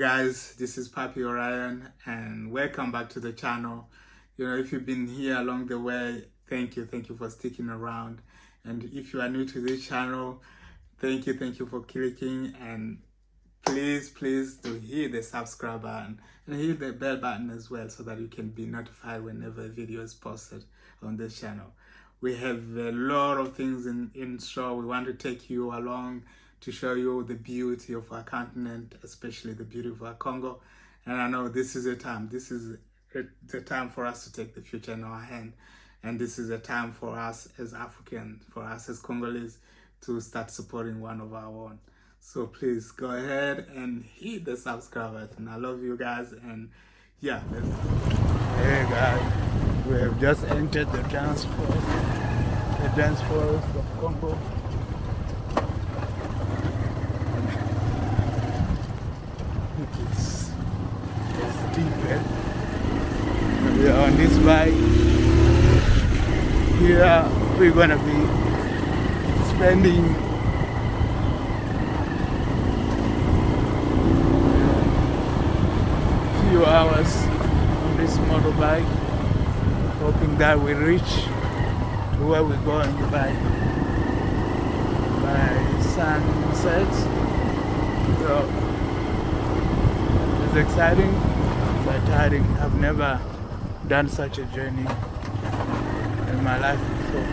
Guys, this is Papi Orion and welcome back to the channel. If you've been here along the way, thank you for sticking around. And if you are new to this channel, thank you for clicking, and please do hit the subscribe button and hit the bell button as well, so that you can be notified whenever a video is posted on this channel. We have a lot of things in store. We want to take you along to show you the beauty of our continent, especially the beauty of our Congo. And I know this is the time. This is the time for us to take the future in our hand. And this is a time for us as Africans, for us as Congolese, to start supporting one of our own. So please go ahead and hit the subscribe button. I love you guys, and yeah, let's go. Hey guys, we have just entered the dense forest of Congo. It's deep, eh? We are on this bike. Here we're gonna be spending few hours on this motorbike, hoping that we reach to where we're going by sunset. So it's exciting but tiring. I've never done such a journey in my life before.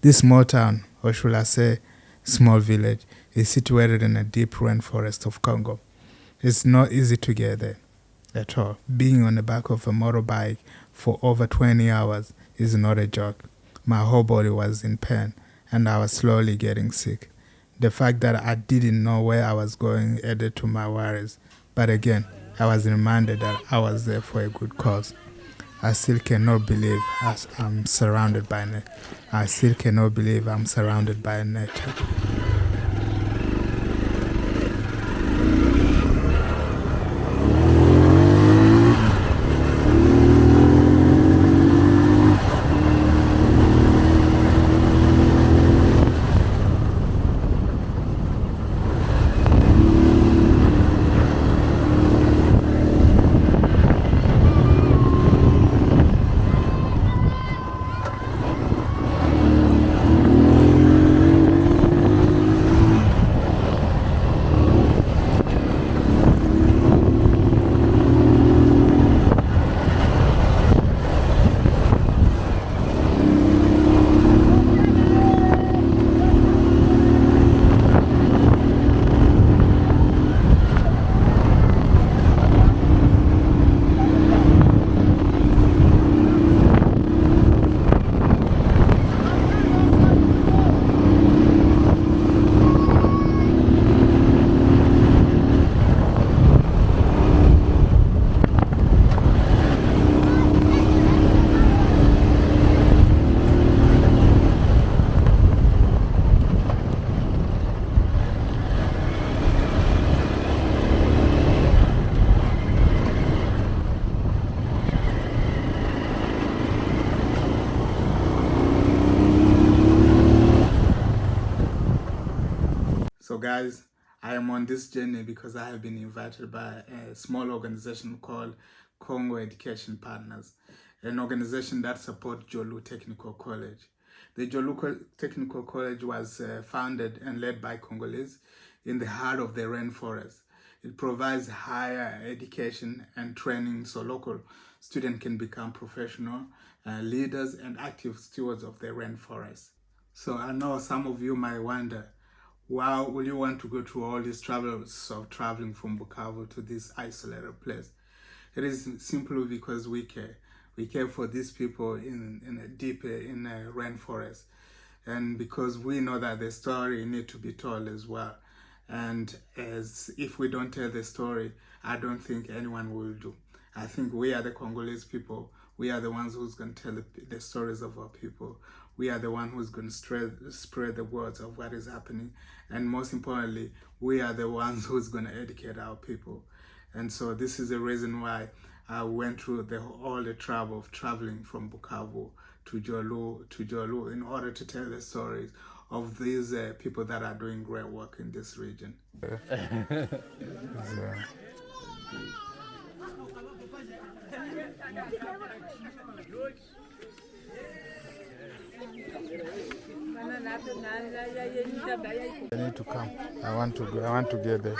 This small town, or should I say small village, is situated in a deep rainforest of Congo. It's not easy to get there at all. Being on the back of a motorbike for over 20 hours is not a joke. My whole body was in pain and I was slowly getting sick. The fact that I didn't know where I was going added to my worries. But again, I was reminded that I was there for a good cause. I still cannot believe I'm surrounded by nature. So guys, I am on this journey because I have been invited by a small organization called Congo Education Partners, an organization that supports Jolo Technical College. The Jolo Technical College was founded and led by Congolese in the heart of the rainforest. It provides higher education and training so local students can become professional leaders and active stewards of the rainforest. So I know some of you might wonder, why will you want to go through all these travels of traveling from Bukavu to this isolated place? It is simply because we care. We care for these people in a rainforest, and because we know that the story needs to be told as well. And as if we don't tell the story, I don't think anyone will do. I think we are the Congolese people. We are the ones who's going to tell the stories of our people. We are the one who's going to spread the words of what is happening. And most importantly, we are the ones who's going to educate our people. And so this is the reason why I went through all the trouble of traveling from Bukavu to Jolo in order to tell the stories of these people that are doing great work in this region. I need to come. I want to get there.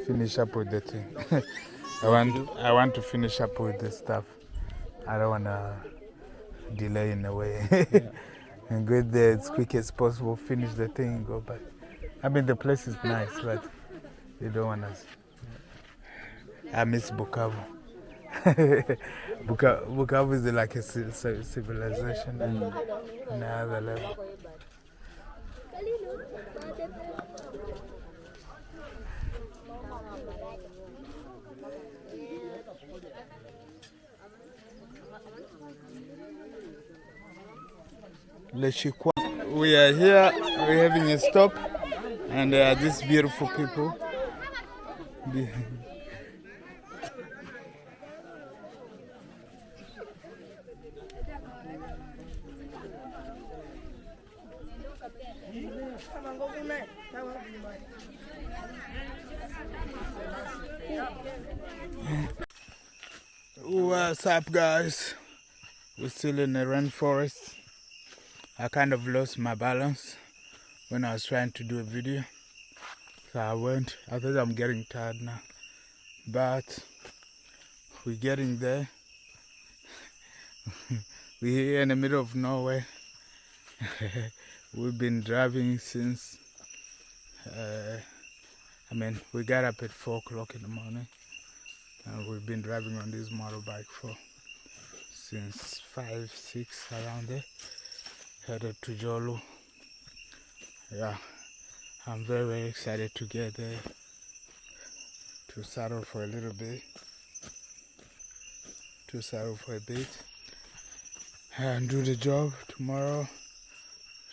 Finish up with the thing. I want to finish up with the stuff. I don't want to delay in a way. And get there as quick as possible, finish the thing, and go back. I mean, the place is nice, but you don't want us. I miss Bukavu. Bukavu is like a civilization on another level. We are here, we're having a stop, and there are these beautiful people. What's up, guys? We're still in the rainforest. I kind of lost my balance when I was trying to do a video, so I thought I'm getting tired now, but we're getting there. We're here in the middle of nowhere. We've been driving since we got up at 4 o'clock in the morning, and we've been driving on this motorbike since 5, 6 around there. Headed to Jolo. Yeah, I'm very, very excited to get there, to settle for a little bit, and do the job tomorrow,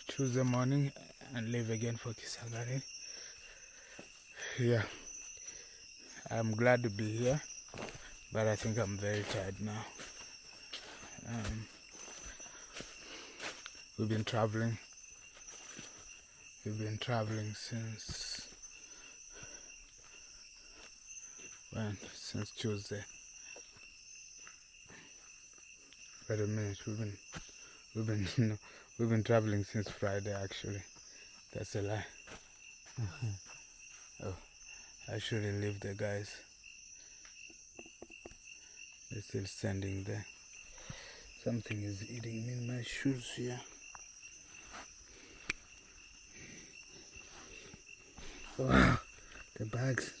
Tuesday morning, and leave again for Kisangani. Yeah, I'm glad to be here, but I think I'm very tired now. We've been traveling since when? Since Tuesday. Wait a minute, we've been traveling since Friday actually. That's a lie. Oh, I shouldn't leave the guys. They're still standing there. Something is eating me in my shoes here. Oh, the bags.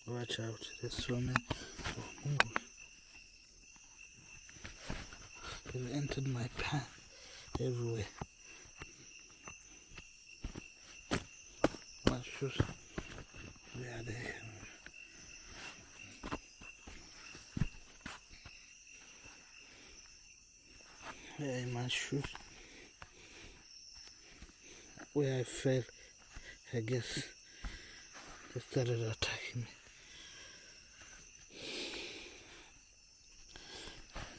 Watch out, there's so many. Oh, they've entered my pants everywhere. My shoes. Where are they? Where are my shoes? Where I fell, I guess they started attacking me.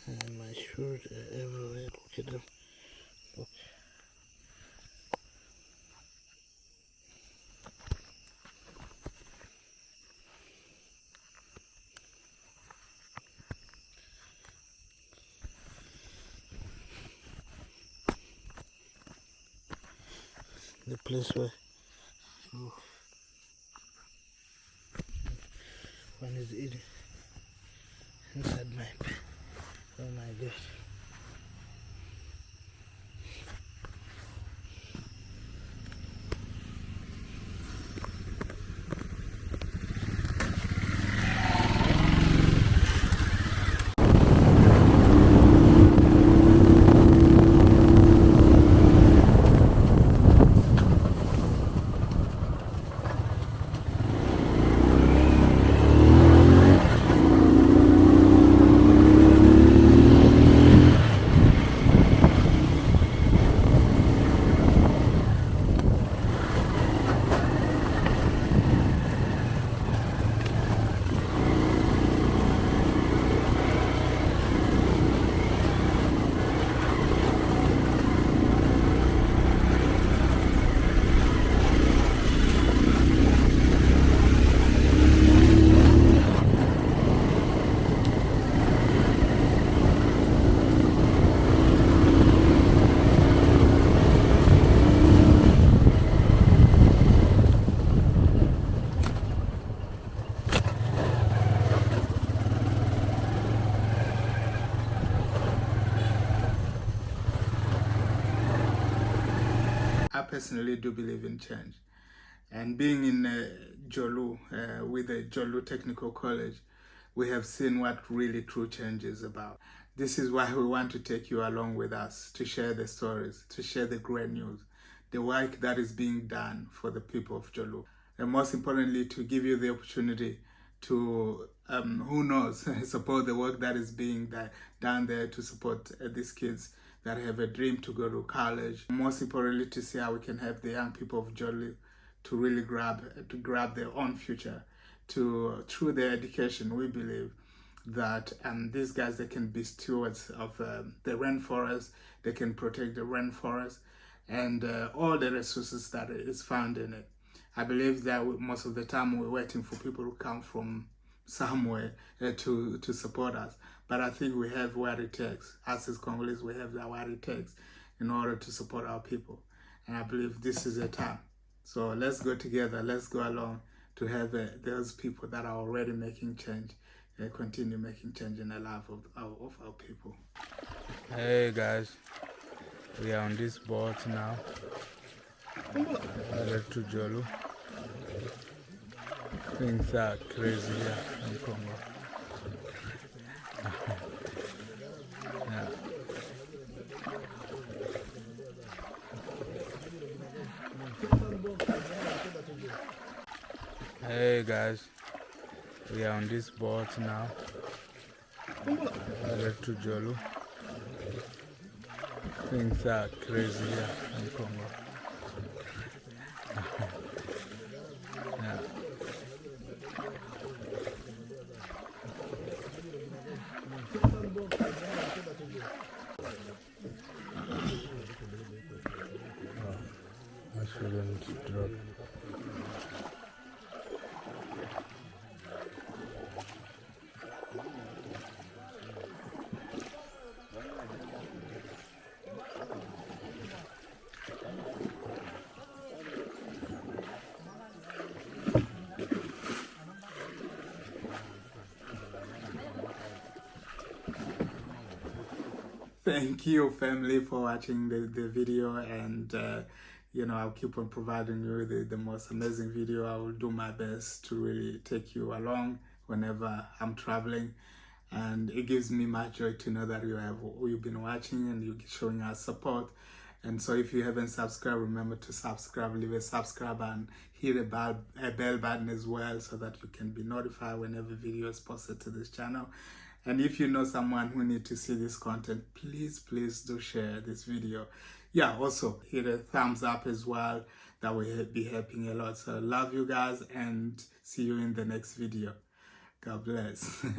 And my shoes are everywhere. Look at them. Look. The place where one is eating inside my pen. Oh my God. personally do believe in change. And being in Jolo, with the Jolo Technical College, we have seen what really true change is about. This is why we want to take you along with us, to share the stories, to share the great news, the work that is being done for the people of Jolo. And most importantly, to give you the opportunity to, who knows, support the work that is being done there, to support these kids that have a dream to go to college. Most importantly, to see how we can help the young people of Jolo to really grab their own future. Through their education, we believe that these guys, they can be stewards of the rainforest, they can protect the rainforest and all the resources that is found in it. I believe that most of the time we're waiting for people to come from somewhere to support us. But I think we have what it takes. Us as Congolese, we have what it takes in order to support our people. And I believe this is a time. So let's go together, let's go along to have those people that are already making change, continue making change in the life of our people. Hey guys, we are on this boat now, headed to Jolo. Things are crazy here in Congo. Yeah. Hey guys, we are on this boat now, headed to Jolo. Things are crazy here in Congo. Yeah. I shouldn't drop. Thank you, family, for watching the video, and you know, I'll keep on providing you the most amazing video. I will do my best to really take you along whenever I'm traveling, and it gives me much joy to know that you've been watching and you're showing us support. And so if you haven't subscribed, remember to subscribe, leave a subscribe and hit a bell button as well, so that you can be notified whenever video is posted to this channel. And if you know someone who needs to see this content, please do share this video. Yeah, also hit a thumbs up as well. That will be helping a lot. So love you guys, and see you in the next video. God bless.